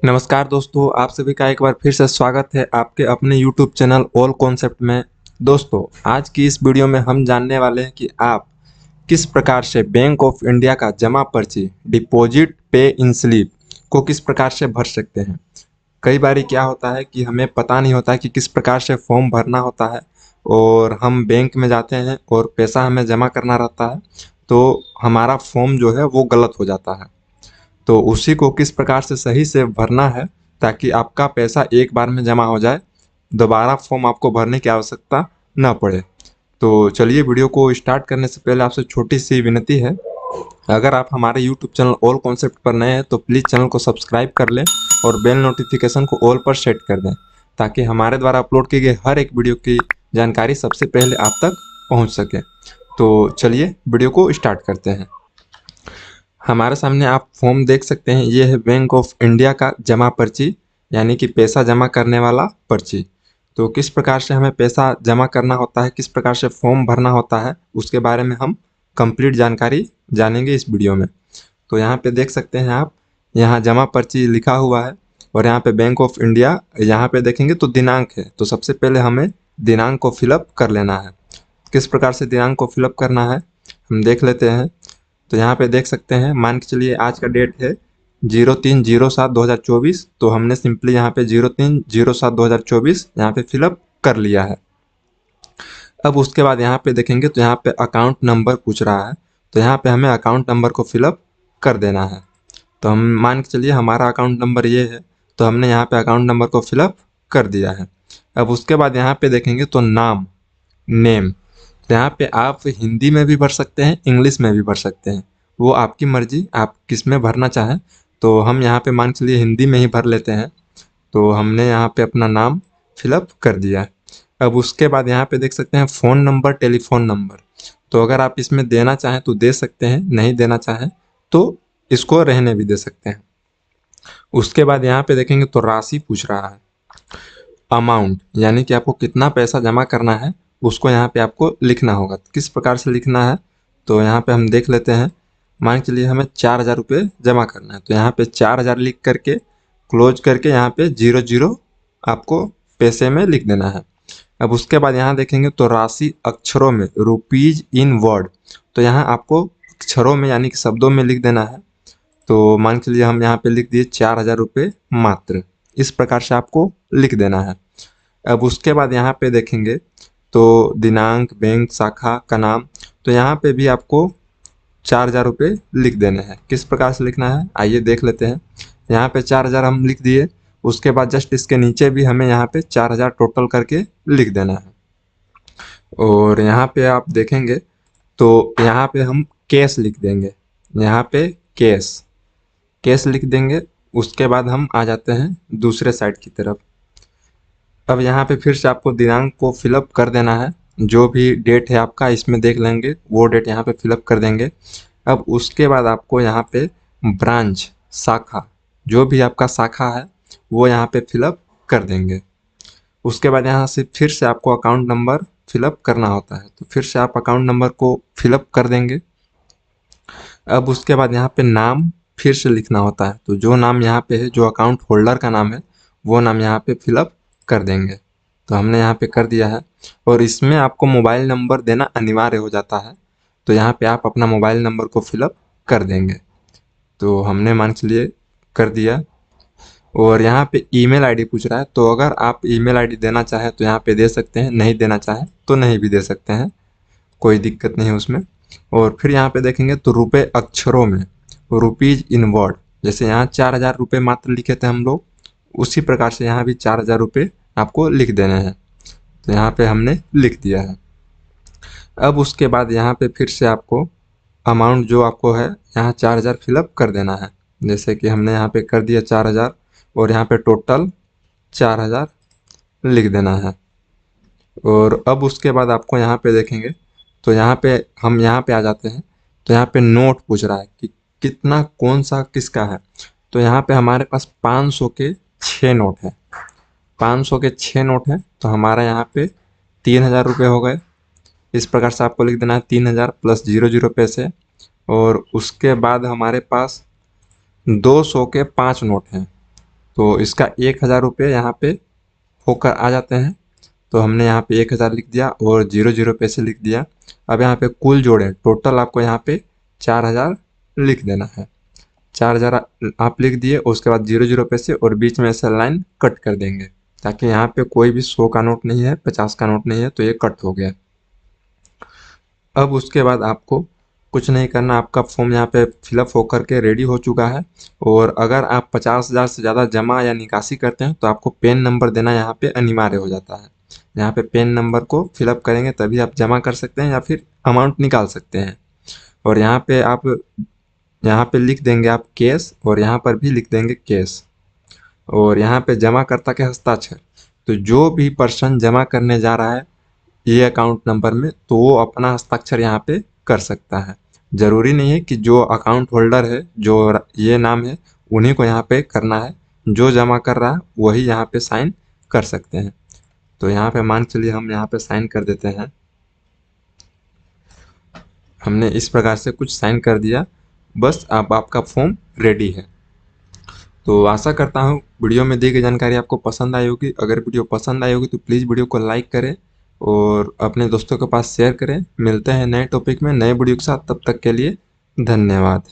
नमस्कार दोस्तों, आप सभी का एक बार फिर से स्वागत है आपके अपने YouTube चैनल ऑल कॉन्सेप्ट में। दोस्तों, आज की इस वीडियो में हम जानने वाले हैं कि आप किस प्रकार से बैंक ऑफ इंडिया का जमा पर्ची डिपॉजिट पे इन स्लिप को किस प्रकार से भर सकते हैं। कई बारी क्या होता है कि हमें पता नहीं होता कि किस प्रकार से फॉर्म भरना होता है और हम बैंक में जाते हैं और पैसा हमें जमा करना रहता है, तो हमारा फॉर्म जो है वो गलत हो जाता है। तो उसी को किस प्रकार से सही से भरना है ताकि आपका पैसा एक बार में जमा हो जाए, दोबारा फॉर्म आपको भरने की आवश्यकता ना पड़े। तो चलिए, वीडियो को स्टार्ट करने से पहले आपसे छोटी सी विनती है, अगर आप हमारे यूट्यूब चैनल ऑल कॉन्सेप्ट पर नए हैं तो प्लीज़ चैनल को सब्सक्राइब कर लें और बेल नोटिफिकेशन को ऑल पर सेट कर दें ताकि हमारे द्वारा अपलोड की गई हर एक वीडियो की जानकारी सबसे पहले आप तक पहुंच सके। तो चलिए वीडियो को स्टार्ट करते हैं। हमारे सामने आप फॉर्म देख सकते हैं, ये है बैंक ऑफ इंडिया का जमा पर्ची, यानी कि पैसा जमा करने वाला पर्ची। तो किस प्रकार से हमें पैसा जमा करना होता है, किस प्रकार से फॉर्म भरना होता है, उसके बारे में हम कंप्लीट जानकारी जानेंगे इस वीडियो में। तो यहाँ पे देख सकते हैं आप, यहाँ जमा पर्ची लिखा हुआ है और यहाँ पे बैंक ऑफ इंडिया, यहाँ पे देखेंगे तो दिनांक है। तो सबसे पहले हमें दिनांक को फिलअप कर लेना है। किस प्रकार से दिनांक को फिलअप करना है हम देख लेते हैं। तो यहाँ पे देख सकते हैं, मान के चलिए आज का डेट है 03/07/2024। तो हमने सिंपली यहाँ पे 03/07/2024 यहाँ पे फिलअप कर लिया है। अब उसके बाद यहाँ पे देखेंगे तो यहाँ पे अकाउंट नंबर पूछ रहा है, तो यहाँ पे हमें अकाउंट नंबर को फिलअप कर देना है। तो हम मान के चलिए हमारा अकाउंट नंबर ये है, तो हमने यहाँ पे अकाउंट नंबर को फिलअप कर दिया है। अब उसके बाद यहाँ पे देखेंगे तो नाम, नेम, तो यहाँ पे आप हिंदी में भी भर सकते हैं, इंग्लिश में भी भर सकते हैं, वो आपकी मर्जी, आप किस में भरना चाहें। तो हम यहाँ पे मान के चलिए हिंदी में ही भर लेते हैं। तो हमने यहाँ पे अपना नाम फिलअप कर दिया है। अब उसके बाद यहाँ पे देख सकते हैं फ़ोन नंबर, टेलीफोन नंबर। तो अगर आप इसमें देना चाहें तो दे सकते हैं, नहीं देना चाहें तो इसको रहने भी दे सकते हैं। उसके बाद यहाँ पे देखेंगे तो राशि पूछ रहा है, अमाउंट, यानी कि आपको कितना पैसा जमा करना है उसको यहाँ पे आपको लिखना होगा। तो किस प्रकार से लिखना है तो यहाँ पे हम देख लेते हैं। मान के चलिए हमें 4,000 रुपये जमा करना है, तो यहाँ पे 4,000 लिख करके क्लोज करके यहाँ पे 00 आपको पैसे में लिख देना है। अब उसके बाद यहाँ देखेंगे तो राशि अक्षरों में, रुपीज इन वर्ड, तो यहाँ आपको अक्षरों में यानी कि शब्दों में लिख देना है। तो मान के लिए हम यहाँ पे लिख दिए 4,000 रुपये मात्र, इस प्रकार से आपको लिख देना है। अब उसके बाद यहाँ पे देखेंगे तो दिनांक, बैंक शाखा का नाम, तो यहाँ पे भी आपको 4,000 रुपये लिख देने हैं। किस प्रकार से लिखना है आइए देख लेते हैं। यहाँ पे 4,000 हम लिख दिए, उसके बाद जस्ट इसके नीचे भी हमें यहाँ पे 4,000 टोटल करके लिख देना है। और यहाँ पे आप देखेंगे तो यहाँ पे हम कैश लिख देंगे, यहाँ पे कैश कैश लिख देंगे। उसके बाद हम आ जाते हैं दूसरे साइड की तरफ। अब यहाँ पे फिर से आपको दिनांक को फिलअप कर देना है, जो भी डेट है आपका इसमें देख लेंगे, वो डेट यहाँ पे फिलअप कर देंगे। अब उसके बाद आपको यहाँ पे ब्रांच, शाखा, जो भी आपका शाखा है वो यहाँ पे फिलअप कर देंगे। उसके बाद यहाँ से फिर से आपको अकाउंट नंबर फिलअप करना होता है, तो फिर से आप अकाउंट नंबर को फिलअप कर देंगे। अब उसके बाद यहाँ पे नाम फिर से लिखना होता है, तो जो नाम यहाँ पे है, जो अकाउंट होल्डर का नाम है, वो नाम यहाँ पे फिलअप कर देंगे। तो हमने यहाँ पे कर दिया है। और इसमें आपको मोबाइल नंबर देना अनिवार्य हो जाता है, तो यहाँ पे आप अपना मोबाइल नंबर को फिलअप कर देंगे। तो हमने मान लिए कर दिया। और यहाँ पे ईमेल आईडी पूछ रहा है, तो अगर आप ईमेल आईडी देना चाहें तो यहाँ पे दे सकते हैं, नहीं देना चाहें तो नहीं भी दे सकते हैं, कोई दिक्कत नहीं है उसमें। और फिर यहाँ पे देखेंगे तो रुपए अक्षरों में, रुपीज इन वर्ड, जैसे यहाँ 4,000 रुपये मात्र लिखे थे हम लोग, उसी प्रकार से यहाँ भी 4,000 रुपये आपको लिख देने हैं। तो यहाँ पे हमने लिख दिया है। अब उसके बाद यहाँ पे फिर से आपको अमाउंट जो आपको है यहाँ 4,000 फिलअप कर देना है, जैसे कि हमने यहाँ पे कर दिया 4,000 और यहाँ पे टोटल 4,000 लिख देना है। और अब उसके बाद आपको यहाँ पे देखेंगे तो यहाँ पे हम यहाँ पे आ जाते हैं, तो यहाँ पे नोट पूछ रहा है कि कितना, कौन सा किसका है। तो यहाँ पे हमारे पास 500 के 6 नोट है, 500 के 6 नोट हैं, तो हमारा यहाँ पे 3,000 रुपये हो गए। इस प्रकार से आपको लिख देना है 3,000 प्लस 00 पैसे। और उसके बाद हमारे पास 200 के 5 नोट हैं, तो इसका 1000 रुपये यहाँ पे होकर आ जाते हैं। तो हमने यहाँ पे 1000 लिख दिया और 00 पैसे लिख दिया। अब यहाँ पे कुल जोड़ें, टोटल आपको यहाँ पे 4000 लिख देना है। 4000 आप लिख दिए, उसके बाद 00 पैसे और बीच में ऐसा लाइन कट कर देंगे ताकि यहाँ पे कोई भी 100 का नोट नहीं है, 50 का नोट नहीं है, तो ये कट हो गया। अब उसके बाद आपको कुछ नहीं करना, आपका फॉर्म यहाँ पे फिलअप होकर के रेडी हो चुका है। और अगर आप 50,000 से ज़्यादा जमा या निकासी करते हैं तो आपको पैन नंबर देना यहाँ पे अनिवार्य हो जाता है। यहाँ पे पैन नंबर को फिलअप करेंगे तभी आप जमा कर सकते हैं या फिर अमाउंट निकाल सकते हैं। और यहाँ पे लिख देंगे आप कैश, और यहाँ पर भी लिख देंगे कैश, और यहाँ पे जमाकर्ता के हस्ताक्षर। तो जो भी पर्सन जमा करने जा रहा है ये अकाउंट नंबर में, तो वो अपना हस्ताक्षर यहाँ पे कर सकता है। ज़रूरी नहीं है कि जो अकाउंट होल्डर है, जो ये नाम है, उन्हीं को यहाँ पे करना है। जो जमा कर रहा है वही यहाँ पे साइन कर सकते हैं। तो यहाँ पे मान चलिए हम यहाँ पे साइन कर देते हैं। हमने इस प्रकार से कुछ साइन कर दिया, बस अब आपका फॉर्म रेडी है। तो आशा करता हूँ वीडियो में दी गई जानकारी आपको पसंद आई होगी। अगर वीडियो पसंद आई होगी तो प्लीज़ वीडियो को लाइक करें और अपने दोस्तों के पास शेयर करें। मिलते हैं नए टॉपिक में नए वीडियो के साथ, तब तक के लिए धन्यवाद।